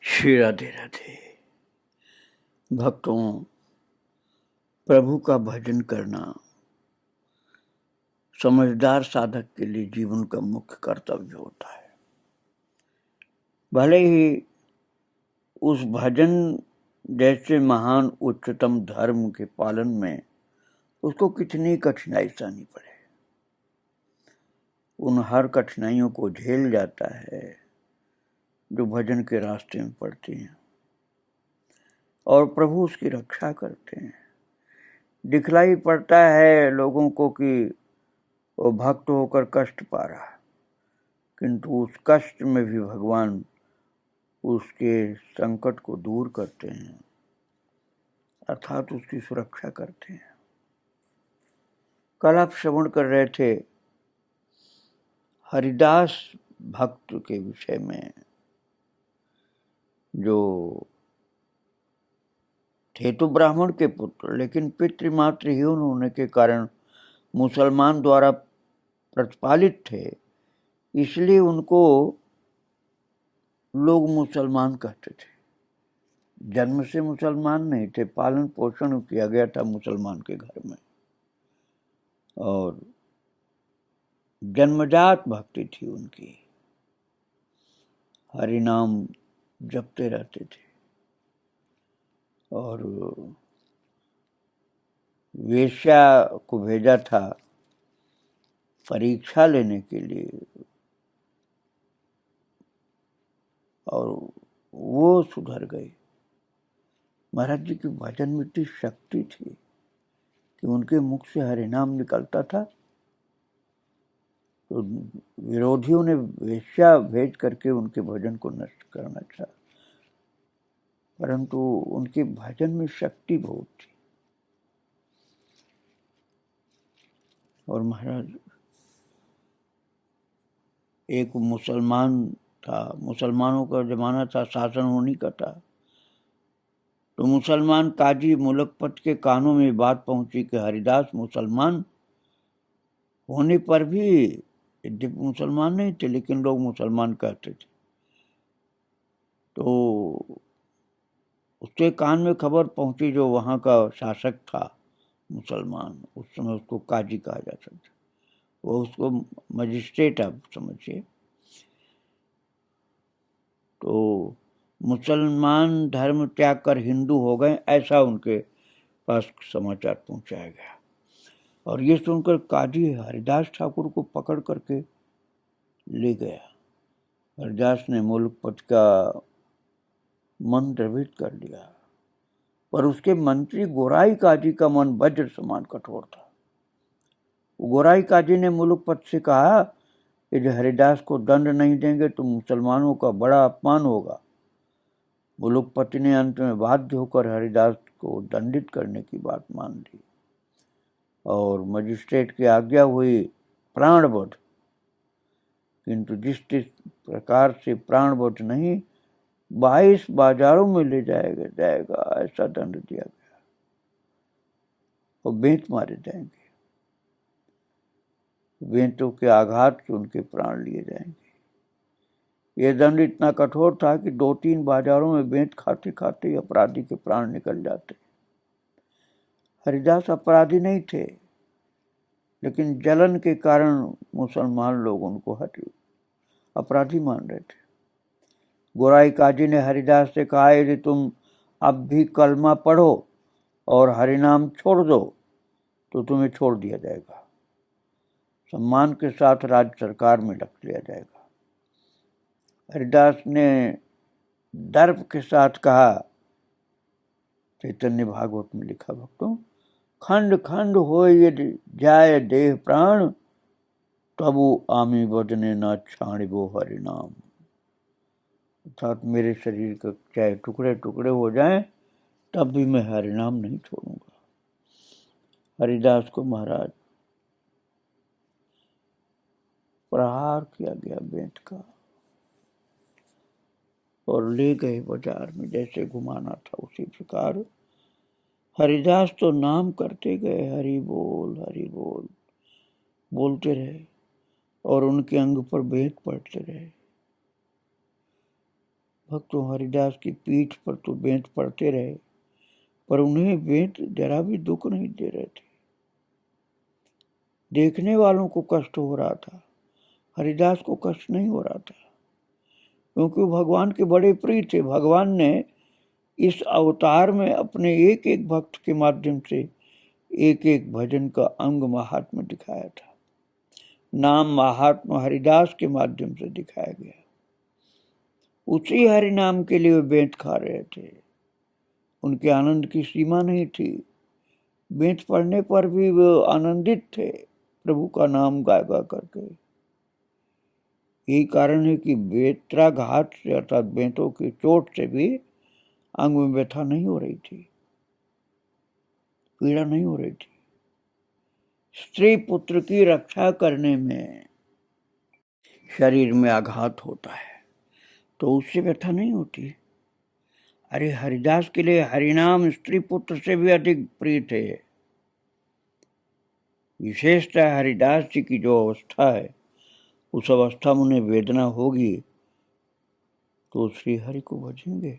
श्री राधे राधे। भक्तों, प्रभु का भजन करना समझदार साधक के लिए जीवन का मुख्य कर्तव्य होता है। भले ही उस भजन जैसे महान उच्चतम धर्म के पालन में उसको कितनी कठिनाई सहनी पड़े, उन हर कठिनाइयों को झेल जाता है जो भजन के रास्ते में पड़ती हैं और प्रभु उसकी रक्षा करते हैं। दिखलाई पड़ता है लोगों को कि वो भक्त होकर कष्ट पा रहा है, किंतु उस कष्ट में भी भगवान उसके संकट को दूर करते हैं, अर्थात उसकी सुरक्षा करते हैं। कल आप श्रवण कर रहे थे हरिदास भक्त के विषय में, जो थे तो ब्राह्मण के पुत्र, लेकिन पितृमातृहीन होने के कारण मुसलमान द्वारा प्रतिपालित थे, इसलिए उनको लोग मुसलमान कहते थे। जन्म से मुसलमान नहीं थे, पालन पोषण किया गया था मुसलमान के घर में, और जन्मजात भक्ति थी उनकी, हरि नाम जपते रहते थे। और वेश्या को भेजा था परीक्षा लेने के लिए, और वो सुधर गई। महाराज जी की भजन में इतनी शक्ति थी कि उनके मुख से हरि नाम निकलता था, तो विरोधियों ने वेश्या भेज करके उनके भजन को नष्ट करना चाहा, परंतु उनके भजन में शक्ति बहुत थी। और महाराज, एक मुसलमान था, मुसलमानों का जमाना था, शासन होने का था, तो मुसलमान काजी मुलकपत के कानों में बात पहुंची कि हरिदास मुसलमान होने पर भी, यद्यपि मुसलमान नहीं थे लेकिन लोग मुसलमान कहते थे, तो उसके कान में खबर पहुंची, जो वहाँ का शासक था मुसलमान, उस समय उसको काजी कहा जाता था, वो उसको मजिस्ट्रेट आप समझिए। तो मुसलमान धर्म त्याग कर हिंदू हो गए, ऐसा उनके पास समाचार पहुंचाया गया। और ये सुनकर काजी हरिदास ठाकुर को पकड़ करके ले गया। हरिदास ने मुलकपत का मन द्रवित कर लिया, पर उसके मंत्री गोराई काजी का मन वज्र समान कठोर था। गोराई काजी ने मुलकपत से कहा, यदि हरिदास को दंड नहीं देंगे तो मुसलमानों का बड़ा अपमान होगा। मुलकपति ने अंत में बाध्य होकर हरिदास को दंडित करने की बात मान ली, और मजिस्ट्रेट की आज्ञा हुई प्राणवध, किंतु जिस प्रकार से प्राणवध नहीं, 22 बाजारों में ले जाएगा ऐसा दंड दिया गया, और बेंत मारे जाएंगे, बेंतों के आघात से उनके प्राण लिए जाएंगे। यह दंड इतना कठोर था कि 2-3 बाजारों में बेंत खाते खाते अपराधी के प्राण निकल जाते। हरिदास अपराधी नहीं थे, लेकिन जलन के कारण मुसलमान लोग उनको अपराधी मान रहे थे। गोराई काजी ने हरिदास से कहा, यदि तुम अब भी कलमा पढ़ो और हरिनाम छोड़ दो तो तुम्हें छोड़ दिया जाएगा, सम्मान के साथ राज्य सरकार में रख लिया जाएगा। हरिदास ने दर्प के साथ कहा, चैतन्य भागवत में लिखा भक्तों, खंड खंड हो यदि जाए देह प्राण, तबु आमी बदने न छाणिबो हरिनाम। अर्थात मेरे शरीर के चाहे टुकड़े टुकड़े हो जाएं, तब भी मैं हरिनाम नहीं छोड़ूंगा। हरिदास को महाराज प्रहार किया गया बेंत का, और ले गए बाजार में, जैसे घुमाना था उसी प्रकार। हरिदास तो नाम करते गए, हरि बोल बोलते रहे, और उनके अंग पर बेंत पड़ते रहे। भक्तों हरिदास की पीठ पर तो बेंत पड़ते रहे, पर उन्हें बेंत जरा भी दुख नहीं दे रहे थे। देखने वालों को कष्ट हो रहा था, हरिदास को कष्ट नहीं हो रहा था, क्योंकि वो भगवान के बड़े प्रिय थे। भगवान ने इस अवतार में अपने एक एक भक्त के माध्यम से एक एक भजन का अंग महात्म्य दिखाया था। नाम महात्मा हरिदास के माध्यम से दिखाया गया। उसी हरि नाम के लिए वे बेंत खा रहे थे। उनके आनंद की सीमा नहीं थी। बेंत पढ़ने पर भी वो आनंदित थे, प्रभु का नाम गा गा करके। यही कारण है कि बेत्राघात से अर्थात बेंतों की चोट से भी अंग में व्यथा नहीं हो रही थी, पीड़ा नहीं हो रही थी। स्त्री पुत्र की रक्षा करने में शरीर में आघात होता है तो उससे व्यथा नहीं होती। अरे हरिदास के लिए हरिनाम स्त्री पुत्र से भी अधिक प्रिय थे। विशेषतः हरिदास जी की जो अवस्था है, उस अवस्था में उन्हें वेदना होगी तो श्री हरि को भजेंगे।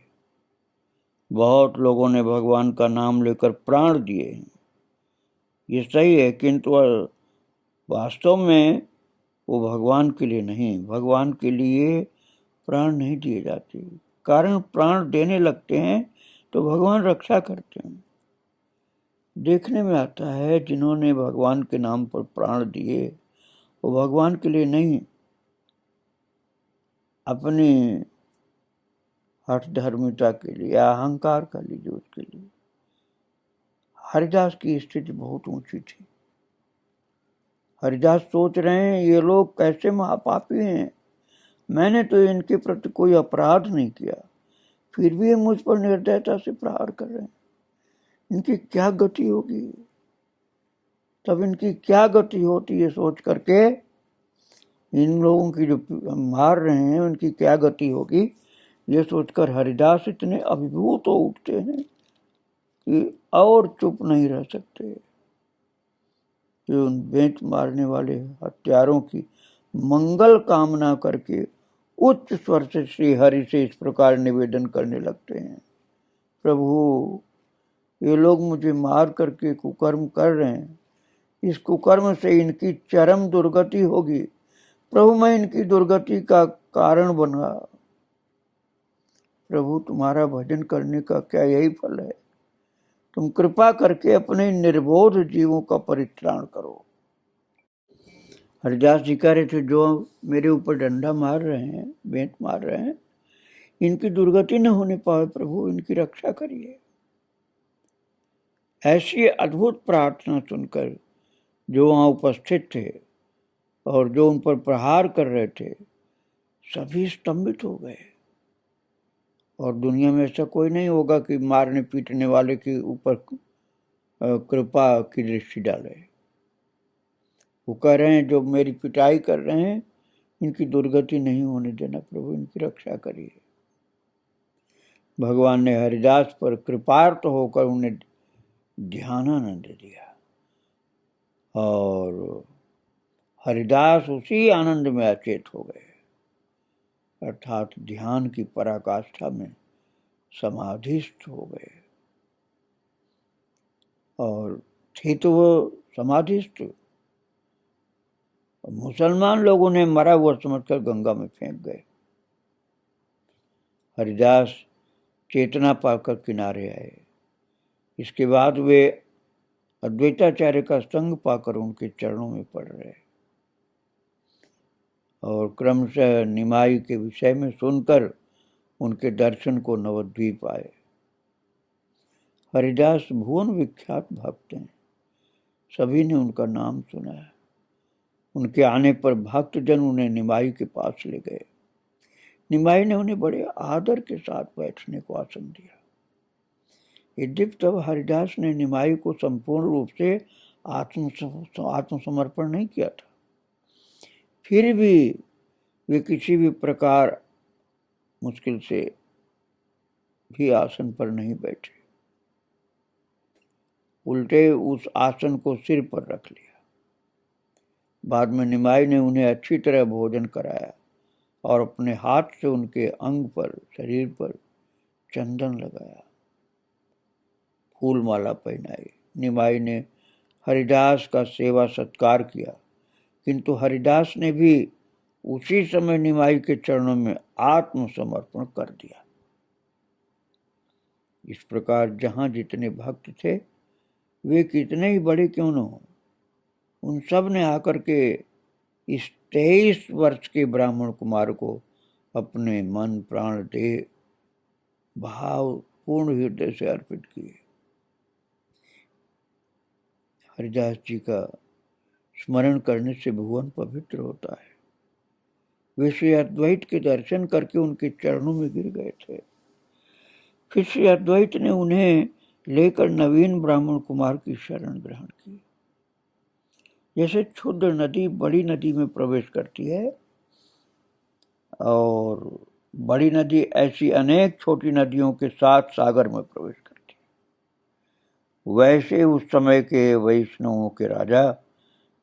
बहुत लोगों ने भगवान का नाम लेकर प्राण दिए, ये सही है, किंतु वास्तव में वो भगवान के लिए नहीं, भगवान के लिए प्राण नहीं दिए जाते। कारण प्राण देने लगते हैं तो भगवान रक्षा करते हैं। देखने में आता है जिन्होंने भगवान के नाम पर प्राण दिए वो भगवान के लिए नहीं, अपनी हठ धर्मिता के लिए या अहंकार का लीजिए उसके लिए। हरिदास की स्थिति बहुत ऊंची थी। हरिदास सोच रहे हैं ये लोग कैसे महापापी हैं, मैंने तो इनके प्रति कोई अपराध नहीं किया, फिर भी ये मुझ पर निर्दयता से प्रहार कर रहे हैं। इनकी क्या गति होगी, तब इनकी क्या गति होती है सोच करके, इन लोगों की जो मार रहे हैं उनकी क्या गति होगी, ये सोचकर हरिदास इतने अभिभूत हो उठते हैं कि और चुप नहीं रह सकते। ये उन बेंत मारने वाले हत्यारों की मंगल कामना करके उच्च स्वर से श्री हरि से इस प्रकार निवेदन करने लगते हैं, प्रभु ये लोग मुझे मार करके कुकर्म कर रहे हैं, इस कुकर्म से इनकी चरम दुर्गति होगी, प्रभु मैं इनकी दुर्गति का कारण बना। प्रभु तुम्हारा भजन करने का क्या यही फल है, तुम कृपा करके अपने निर्बोध जीवों का परित्राण करो। हरिदास जी कह रहे थे जो मेरे ऊपर डंडा मार रहे हैं, बेंत मार रहे हैं, इनकी दुर्गति न होने पाए, प्रभु इनकी रक्षा करिए। ऐसी अद्भुत प्रार्थना सुनकर जो वहां उपस्थित थे और जो उन पर प्रहार कर रहे थे सभी स्तंभित हो गए। और दुनिया में ऐसा कोई नहीं होगा कि मारने पीटने वाले के ऊपर कृपा की दृष्टि डाले। वो कह रहे हैं जो मेरी पिटाई कर रहे हैं इनकी दुर्गति नहीं होने देना, प्रभु इनकी रक्षा करिए। भगवान ने हरिदास पर कृपार्थ होकर उन्हें ध्यानानंद दिया और हरिदास उसी आनंद में अचेत हो गए, अर्थात ध्यान की पराकाष्ठा में समाधिस्थ हो गए। और थे तो वो समाधिस्थ, मुसलमान लोगों ने मरा हुआ समझकर गंगा में फेंक गए। हरिदास चेतना पाकर किनारे आए। इसके बाद वे अद्वैताचार्य का संग पाकर उनके चरणों में पड़ रहे और क्रमशः निमाई के विषय में सुनकर उनके दर्शन को नवद्वीप आए। हरिदास भुवन विख्यात भक्त हैं, सभी ने उनका नाम सुना है। उनके आने पर भक्तजन उन्हें निमाई के पास ले गए। निमाई ने उन्हें बड़े आदर के साथ बैठने को आसन दिया। यद्यपि तब हरिदास ने निमाई को संपूर्ण रूप से आत्मसमर्पण नहीं किया था, फिर भी वे किसी भी प्रकार मुश्किल से भी आसन पर नहीं बैठे, उल्टे उस आसन को सिर पर रख लिया। बाद में निमाई ने उन्हें अच्छी तरह भोजन कराया और अपने हाथ से उनके अंग पर, शरीर पर चंदन लगाया, फूल माला पहनाई। निमाई ने हरिदास का सेवा सत्कार किया, किंतु हरिदास ने भी उसी समय निमाई के चरणों में आत्मसमर्पण कर दिया। इस प्रकार जहां जितने भक्त थे, वे कितने ही बड़े क्यों न हो, उन सब ने आकर के इस 23 वर्ष के ब्राह्मण कुमार को अपने मन प्राण दे भाव पूर्ण हृदय से अर्पित किए। हरिदास जी का स्मरण करने से भुवन पवित्र होता है। वे श्री अद्वैत के दर्शन करके उनके चरणों में गिर गए थे। फिर श्री अद्वैत ने उन्हें लेकर नवीन ब्राह्मण कुमार की शरण ग्रहण की। जैसे क्षुद्र नदी बड़ी नदी में प्रवेश करती है और बड़ी नदी ऐसी अनेक छोटी नदियों के साथ सागर में प्रवेश करती है, वैसे उस समय के वैष्णवों के राजा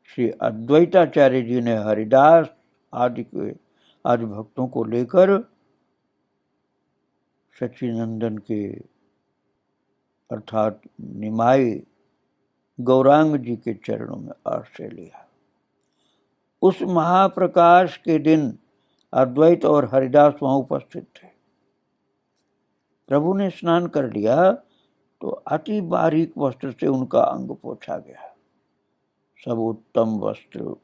श्री अद्वैताचार्य जी ने हरिदास आदि भक्तों को लेकर सच्चिनंदन के अर्थात निमाई गौरांग जी के चरणों में आश्रय लिया। उस महाप्रकाश के दिन अद्वैत और हरिदास वहां उपस्थित थे। प्रभु ने स्नान कर लिया तो अति बारीक वस्त्र से उनका अंग पोंछा गया। सब उत्तम वस्त्र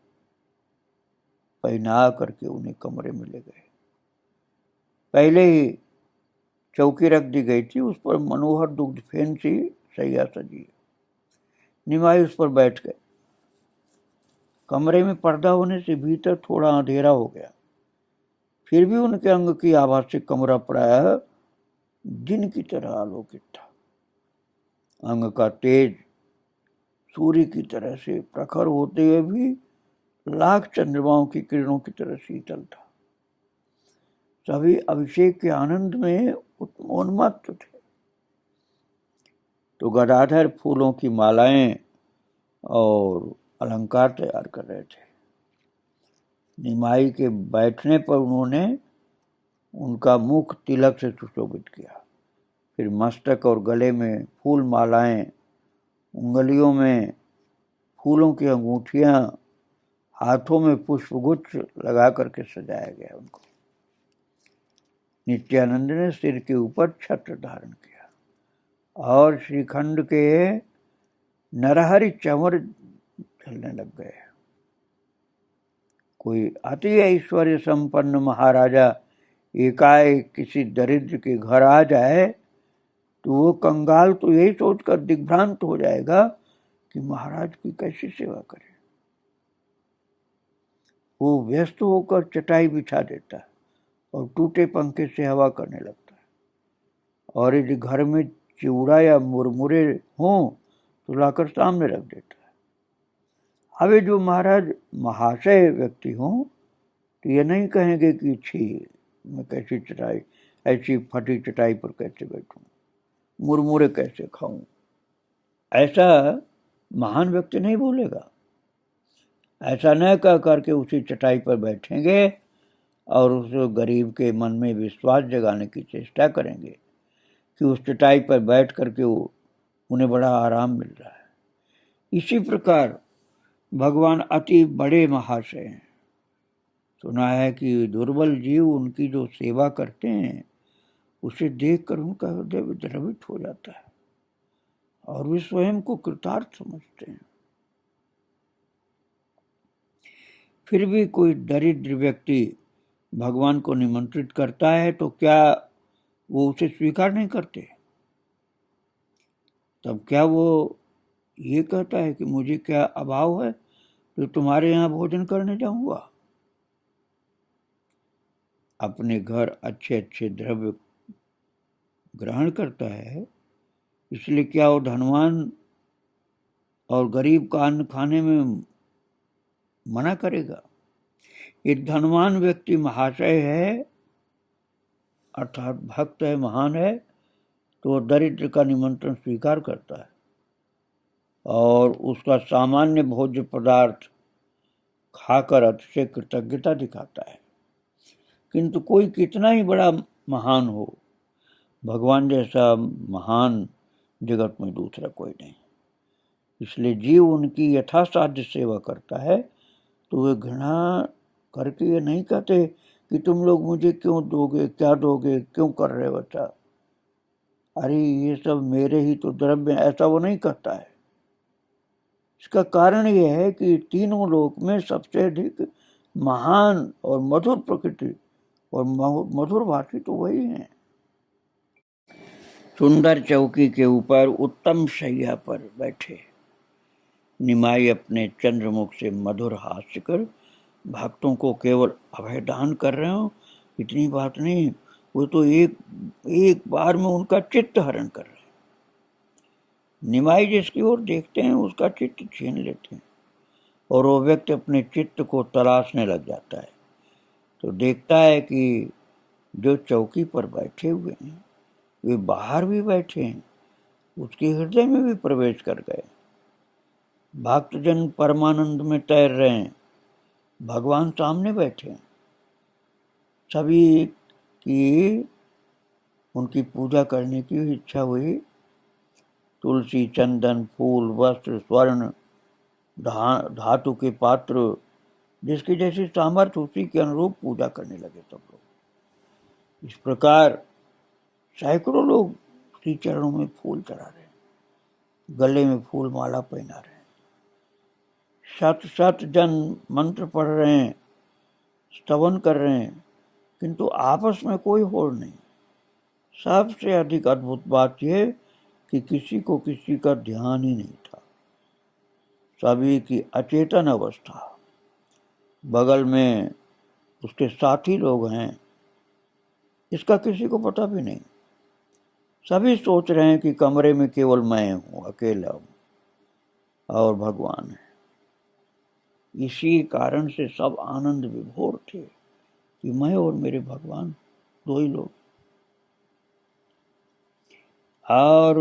पहना करके उन्हें कमरे में ले गए। पहले ही चौकी रख दी गई थी, उस पर मनोहर दुग्ध फेन सी सैया सजी। निमाई उस पर बैठ गए। कमरे में पर्दा होने से भीतर थोड़ा अंधेरा हो गया, फिर भी उनके अंग की आभा से कमरा प्रायः दिन की तरह आलोकित था। अंग का तेज सूर्य की तरह से प्रखर होते हुए भी लाख चंद्रमाओं की किरणों की तरह शीतल था। सभी अभिषेक के आनंद में उन्मत्त थे। तो गदाधर फूलों की मालाएं और अलंकार तैयार कर रहे थे। निमाई के बैठने पर उन्होंने उनका मुख तिलक से सुशोभित किया। फिर मस्तक और गले में फूल मालाएं, उंगलियों में फूलों की अंगूठियां, हाथों में पुष्पगुच्छ लगा करके सजाया गया उनको। नित्यानंद ने सिर के ऊपर छत्र धारण किया और श्रीखंड के नरहरि चंवर चलने लग गए। कोई अति ऐश्वर्य संपन्न महाराजा एकाएक किसी दरिद्र के घर आ जाए तो वो कंगाल तो यही सोचकर दिग्भ्रांत हो जाएगा कि महाराज की कैसी सेवा करे। वो व्यस्त होकर चटाई बिछा देता है और टूटे पंखे से हवा करने लगता है, और यदि घर में चिवड़ा या मुरमुरे हों तो लाकर सामने रख देता है। अबे जो महाराज महाशय व्यक्ति हों तो ये नहीं कहेंगे कि छी मैं कैसी चटाई, ऐसी फटी चटाई पर कैसे बैठूं, मुरमुरे कैसे खाऊं। ऐसा महान व्यक्ति नहीं बोलेगा। ऐसा न कह करके उसी चटाई पर बैठेंगे और उस गरीब के मन में विश्वास जगाने की चेष्टा करेंगे कि उस चटाई पर बैठ करके उन्हें बड़ा आराम मिल रहा है। इसी प्रकार भगवान अति बड़े महाशय हैं। सुना है कि दुर्बल जीव उनकी जो सेवा करते हैं उसे देखकर उनका हृदय द्रवित हो जाता है और वे स्वयं को कृतार्थ समझते हैं। फिर भी कोई दरिद्र व्यक्ति भगवान को निमंत्रित करता है तो क्या वो उसे स्वीकार नहीं करते? तब क्या वो ये कहता है कि मुझे क्या अभाव है तो तुम्हारे यहाँ भोजन करने जाऊंगा? अपने घर अच्छे अच्छे द्रव्य ग्रहण करता है, इसलिए क्या वो धनवान और गरीब का अन्न खाने में मना करेगा? एक धनवान व्यक्ति महाशय है अर्थात भक्त है, महान है, तो दरिद्र का निमंत्रण स्वीकार करता है और उसका सामान्य भोज्य पदार्थ खाकर अतिशय कृतज्ञता दिखाता है। किंतु कोई कितना ही बड़ा महान हो, भगवान जैसा महान जगत में दूसरा कोई नहीं। इसलिए जीव उनकी यथासाध्य सेवा करता है, तो वे घृणा करके ये नहीं कहते कि तुम लोग मुझे क्यों दोगे, क्या दोगे, क्यों कर रहे हो बच्चा, अरे ये सब मेरे ही तो द्रव्य, ऐसा वो नहीं कहता है। इसका कारण यह है कि तीनों लोक में सबसे अधिक महान और मधुर प्रकृति और मधुर भाषी तो वही है। सुंदर चौकी के ऊपर उत्तम शैया पर बैठे निमाई अपने चंद्रमुख से मधुर हास्य कर भक्तों को केवल अभयदान कर रहे हो, इतनी बात नहीं, वो तो एक बार में उनका चित्त हरण कर रहे हैं। निमाई जिसकी ओर देखते हैं उसका चित्त छीन लेते हैं और वो व्यक्ति अपने चित्त को तलाशने लग जाता है, तो देखता है कि जो चौकी पर बैठे हुए हैं वे बाहर भी बैठे हैं, उसके हृदय में भी प्रवेश कर गए। भक्तजन परमानंद में तैर रहे हैं, भगवान सामने बैठे हैं। सभी की उनकी पूजा करने की इच्छा हुई। तुलसी, चंदन, फूल, वस्त्र, स्वर्ण, धातु के पात्र, जिसकी जैसी सामर्थ्य उसी के अनुरूप पूजा करने लगे सब लोग। इस प्रकार सैकड़ों लोग श्री चरणों में फूल चढ़ा रहे हैं, गले में फूल माला पहना रहे हैं, शत शत जन मंत्र पढ़ रहे हैं, स्तवन कर रहे हैं, किंतु आपस में कोई होड़ नहीं। सबसे अधिक अद्भुत बात यह कि किसी को किसी का ध्यान ही नहीं था, सभी की अचेतन अवस्था। बगल में उसके साथी लोग हैं, इसका किसी को पता भी नहीं। सभी सोच रहे हैं कि कमरे में केवल मैं हूं, अकेला हूं और भगवान है। इसी कारण से सब आनंद विभोर थे कि मैं और मेरे भगवान दो ही लोग। और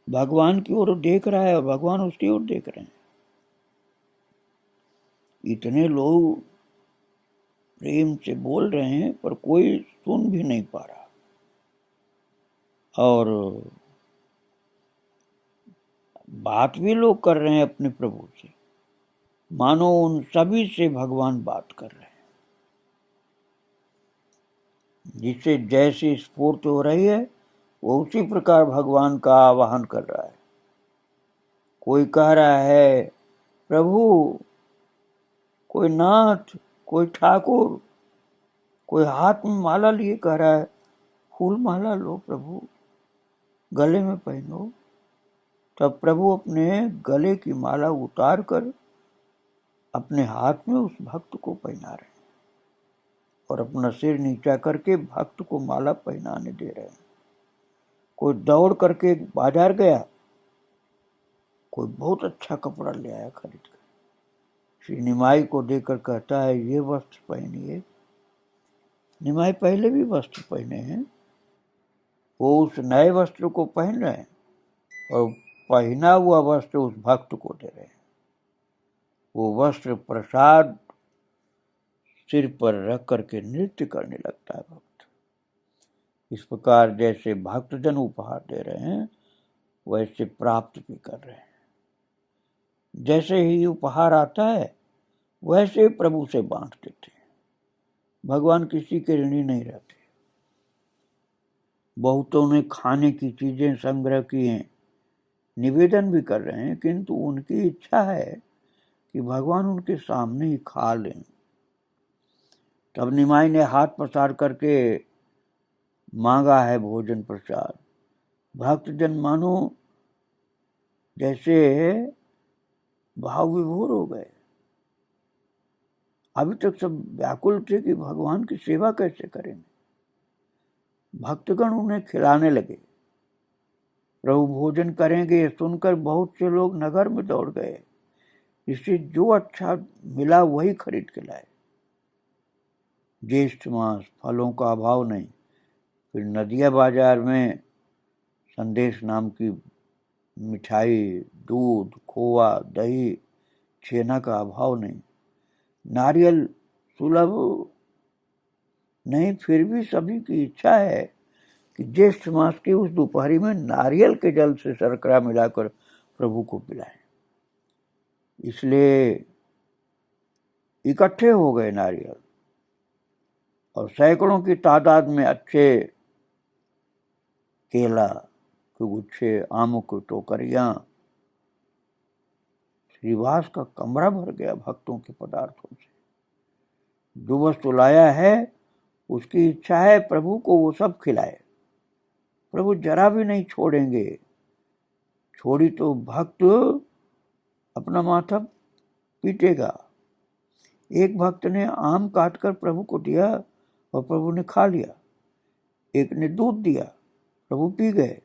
भगवान की ओर देख रहा है और भगवान उसकी ओर देख रहे हैं। इतने लोग प्रेम से बोल रहे हैं पर कोई सुन भी नहीं पा रहा, और बात भी लोग कर रहे हैं अपने प्रभु से, मानो उन सभी से भगवान बात कर रहे हैं। जिससे जैसी स्फूर्ति हो रही है वो उसी प्रकार भगवान का आवाहन कर रहा है। कोई कह रहा है प्रभु, कोई नाथ, कोई ठाकुर, कोई हाथ में माला लिए कह रहा है फूल माला लो प्रभु, गले में पहनो। तब प्रभु अपने गले की माला उतार कर अपने हाथ में उस भक्त को पहना रहे हैं और अपना सिर नीचा करके भक्त को माला पहनाने दे रहे हैं। कोई दौड़ करके बाजार गया, कोई बहुत अच्छा कपड़ा ले आया खरीद कर, श्री निमाई को देकर कहता है ये वस्त्र पहनिए। निमाई पहले भी वस्त्र पहने हैं, वो उस नए वस्त्र को पहन रहे हैं और पहना हुआ वस्त्र उस भक्त को दे रहे हैं। वो वस्त्र प्रसाद सिर पर रख करके नृत्य करने लगता है भक्त। इस प्रकार जैसे भक्तजन उपहार दे रहे हैं वैसे प्राप्त भी कर रहे हैं। जैसे ही उपहार आता है वैसे प्रभु से बांट देते हैं। भगवान किसी के ऋणी नहीं रहते। बहुतों ने खाने की चीजें संग्रह की हैं, निवेदन भी कर रहे हैं, किंतु उनकी इच्छा है कि भगवान उनके सामने ही खा लें। तब निमाई ने हाथ पसार करके मांगा है भोजन प्रसाद। भक्तजन मानो जैसे भाव विभोर हो गए। अभी तक सब व्याकुल थे कि भगवान की सेवा कैसे करेंगे। भक्तगण उन्हें खिलाने लगे। प्रभु भोजन करेंगे ये सुनकर बहुत से लोग नगर में दौड़ गए, इससे जो अच्छा मिला वही खरीद के लाए। ज्येष्ठ मास, फलों का अभाव नहीं। फिर नदिया बाजार में संदेश नाम की मिठाई, दूध, खोआ, दही, छेना का अभाव नहीं। नारियल सुलभ नहीं, फिर भी सभी की इच्छा है कि ज्येष्ठ मास की उस दोपहरी में नारियल के जल से शर्करा मिलाकर प्रभु को पिलाएं। इसलिए इकट्ठे हो गए नारियल और सैकड़ों की तादाद में अच्छे केला के गुच्छे, आमों की टोकरियां, श्रीवास का कमरा भर गया भक्तों के पदार्थों से। जो वस्तु लाया है उसकी इच्छा है प्रभु को वो सब खिलाए। प्रभु जरा भी नहीं छोड़ेंगे, छोड़ी तो भक्त अपना माथा पीटेगा। एक भक्त ने आम काटकर प्रभु को दिया और प्रभु ने खा लिया। एक ने दूध दिया, प्रभु पी गए,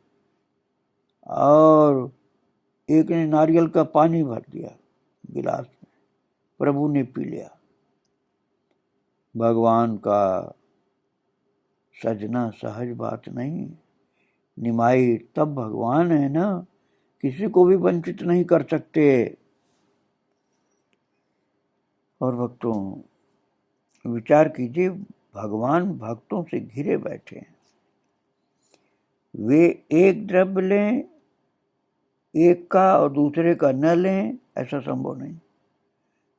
और एक ने नारियल का पानी भर दिया गिलास में, प्रभु ने पी लिया। भगवान का सजना सहज बात नहीं। निमाई तब भगवान है ना, किसी को भी वंचित नहीं कर सकते। और भक्तों विचार कीजिए, भगवान भक्तों से घिरे बैठे हैं। वे एक द्रव्य लें, एक का और दूसरे का न लें, ऐसा संभव नहीं।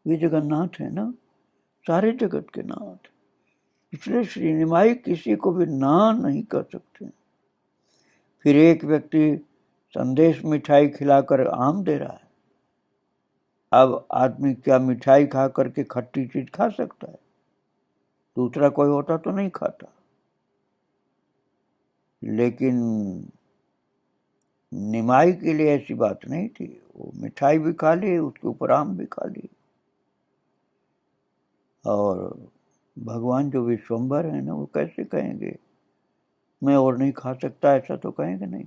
वे जगन्नाथ है ना, सारे जगत के नाथ। इसलिए श्री निमाई किसी को भी ना नहीं कर सकते। फिर एक व्यक्ति संदेश मिठाई खिलाकर आम दे रहा है। अब आदमी क्या मिठाई खा करके खट्टी चीज खा सकता है? दूसरा कोई होता तो नहीं खाता। लेकिन निमाई के लिए ऐसी बात नहीं थी। वो मिठाई भी खा ली, उसके ऊपर आम भी खा ली। और भगवान जो विश्वम्भर है ना, वो कैसे कहेंगे मैं और नहीं खा सकता? ऐसा तो कहेंगे नहीं।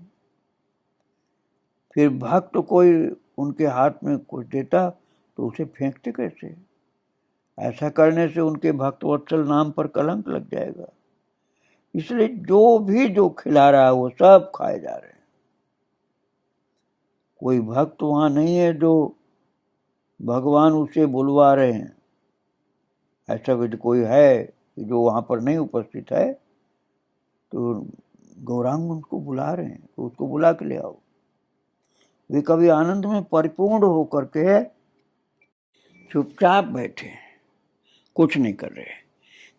फिर भक्त कोई उनके हाथ में कुछ देता तो उसे फेंकते कैसे? ऐसा करने से उनके भक्तवत्सल नाम पर कलंक लग जाएगा। इसलिए जो खिला रहा है वो सब खाए जा रहे हैं। कोई भक्त वहां नहीं है जो भगवान उसे बुलवा रहे हैं। ऐसा कोई है जो वहां पर नहीं उपस्थित है तो गौरांग उनको बुला रहे हैं, तो उसको बुला के ले आओ। वे कभी आनंद में परिपूर्ण होकर के चुपचाप बैठे, कुछ नहीं कर रहे,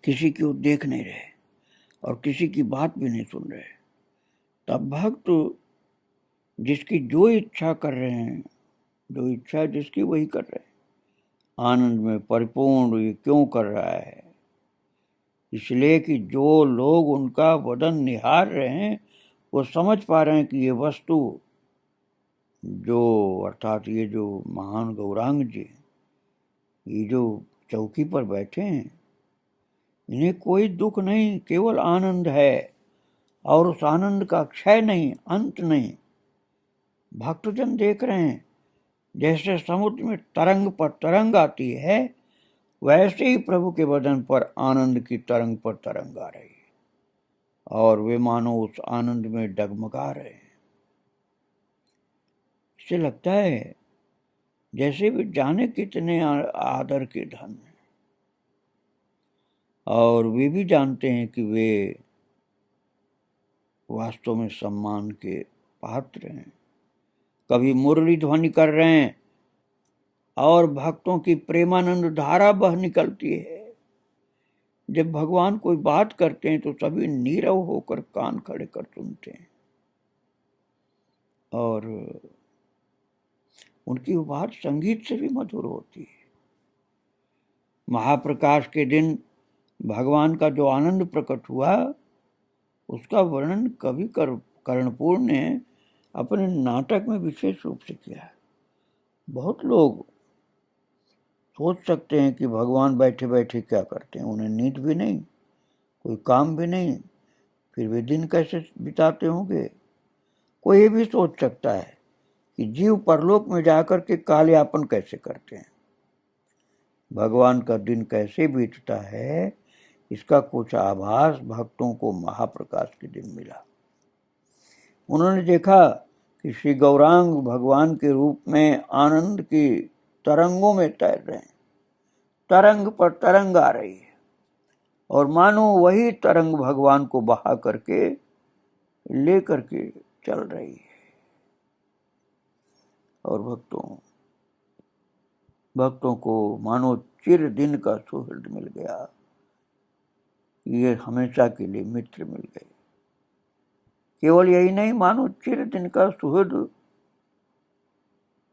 किसी की ओर देख नहीं रहे और किसी की बात भी नहीं सुन रहे। तब भक्त जिसकी जो इच्छा कर रहे हैं, जो इच्छा जिसकी वही कर रहे हैं। आनंद में परिपूर्ण ये क्यों कर रहा है? इसलिए कि जो लोग उनका वदन निहार रहे हैं वो समझ पा रहे हैं कि ये वस्तु जो, अर्थात ये जो महान गौरांग जी, ये जो चौकी पर बैठे हैं, इन्हें कोई दुख नहीं, केवल आनंद है। और उस आनंद का क्षय नहीं, अंत नहीं। भक्तजन देख रहे हैं जैसे समुद्र में तरंग पर तरंग आती है, वैसे ही प्रभु के वदन पर आनंद की तरंग पर तरंग आ रही है और वे मानो उस आनंद में डगमगा रहे हैं। इससे लगता है जैसे वे जाने कितने आदर के धन हैं और वे भी जानते हैं कि वे वास्तव में सम्मान के पात्र हैं। कभी मुरली ध्वनि कर रहे हैं और भक्तों की प्रेमानंद धारा बह निकलती है। जब भगवान कोई बात करते हैं तो सभी नीरव होकर कान खड़े कर सुनते हैं और उनकी बात संगीत से भी मधुर होती है। महाप्रकाश के दिन भगवान का जो आनंद प्रकट हुआ उसका वर्णन कवि कर्णपुर ने अपने नाटक में विशेष रूप से किया है। बहुत लोग सोच सकते हैं कि भगवान बैठे बैठे क्या करते हैं, उन्हें नींद भी नहीं, कोई काम भी नहीं, फिर वे दिन कैसे बिताते होंगे। कोई ये भी सोच सकता है कि जीव परलोक में जाकर के कालयापन कैसे करते हैं। भगवान का दिन कैसे बीतता है इसका कुछ आभास भक्तों को महाप्रकाश के दिन मिला। उन्होंने देखा कि श्री गौरांग भगवान के रूप में आनंद की तरंगों में तैर रहे हैं, तरंग पर तरंग आ रही है और मानो वही तरंग भगवान को बहा करके ले करके चल रही है। और भक्तों को मानो चिर दिन का सुहृद मिल गया, ये हमेशा के लिए मित्र मिल गए। केवल यही नहीं, मानो चिर दिन का सुहृद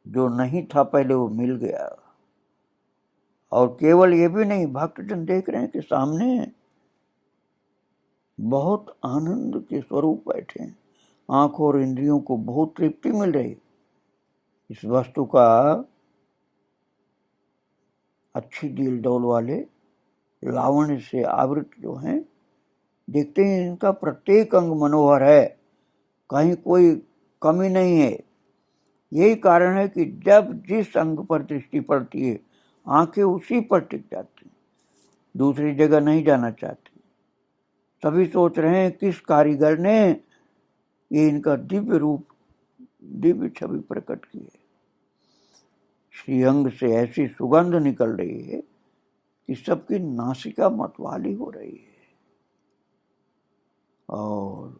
जो नहीं था पहले वो मिल गया। और केवल ये भी नहीं, भक्तजन देख रहे हैं कि सामने बहुत आनंद के स्वरूप बैठे हैं, आंखों और इंद्रियों को बहुत तृप्ति मिल रही। इस वस्तु का अच्छी दिल डोल वाले लावण्य से आवृत जो हैं, देखते हैं इनका प्रत्येक अंग मनोहर है, कहीं कोई कमी नहीं है। यही कारण है कि जब जिस अंग पर दृष्टि पड़ती है आंखें उसी पर टिक जाती, दूसरी जगह नहीं जाना चाहती। सभी सोच रहे हैं किस कारीगर ने ये इनका दिव्य रूप, दिव्य छवि प्रकट की है। श्रीअंग से ऐसी सुगंध निकल रही है कि सबकी नासिका मतवाली हो रही है। और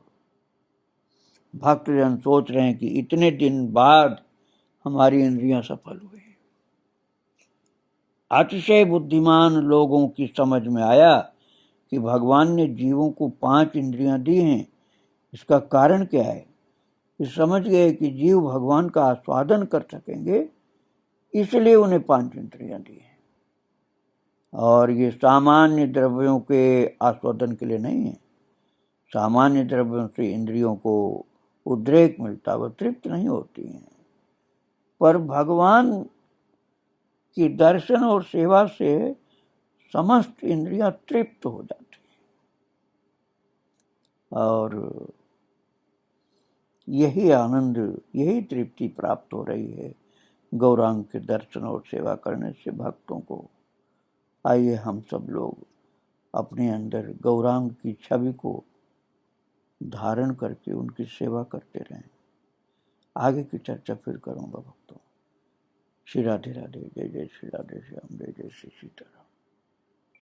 भक्तजन सोच रहे हैं कि इतने दिन बाद हमारी इंद्रियां सफल हुई। अतिशय बुद्धिमान लोगों की समझ में आया कि भगवान ने जीवों को 5 इंद्रियां दी हैं, इसका कारण क्या है। ये समझ गए कि जीव भगवान का आस्वादन कर सकेंगे, इसलिए उन्हें 5 इंद्रियां दी हैं। और ये सामान्य द्रव्यों के आस्वादन के लिए नहीं है। सामान्य द्रव्यों से इंद्रियों को उद्रेक मिलता, वह तृप्त नहीं होती हैं, पर भगवान की दर्शन और सेवा से समस्त इंद्रियां तृप्त हो जाती हैं। और यही आनंद, यही तृप्ति प्राप्त हो रही है गौरांग के दर्शन और सेवा करने से भक्तों को। आइए हम सब लोग अपने अंदर गौरांग की छवि को धारण करके उनकी सेवा करते रहें। आगे की चर्चा फिर करूंगा भक्तों। श्री राधे राधे, जय जय श्री राधे श्याम, जय जय श्री सीताराम।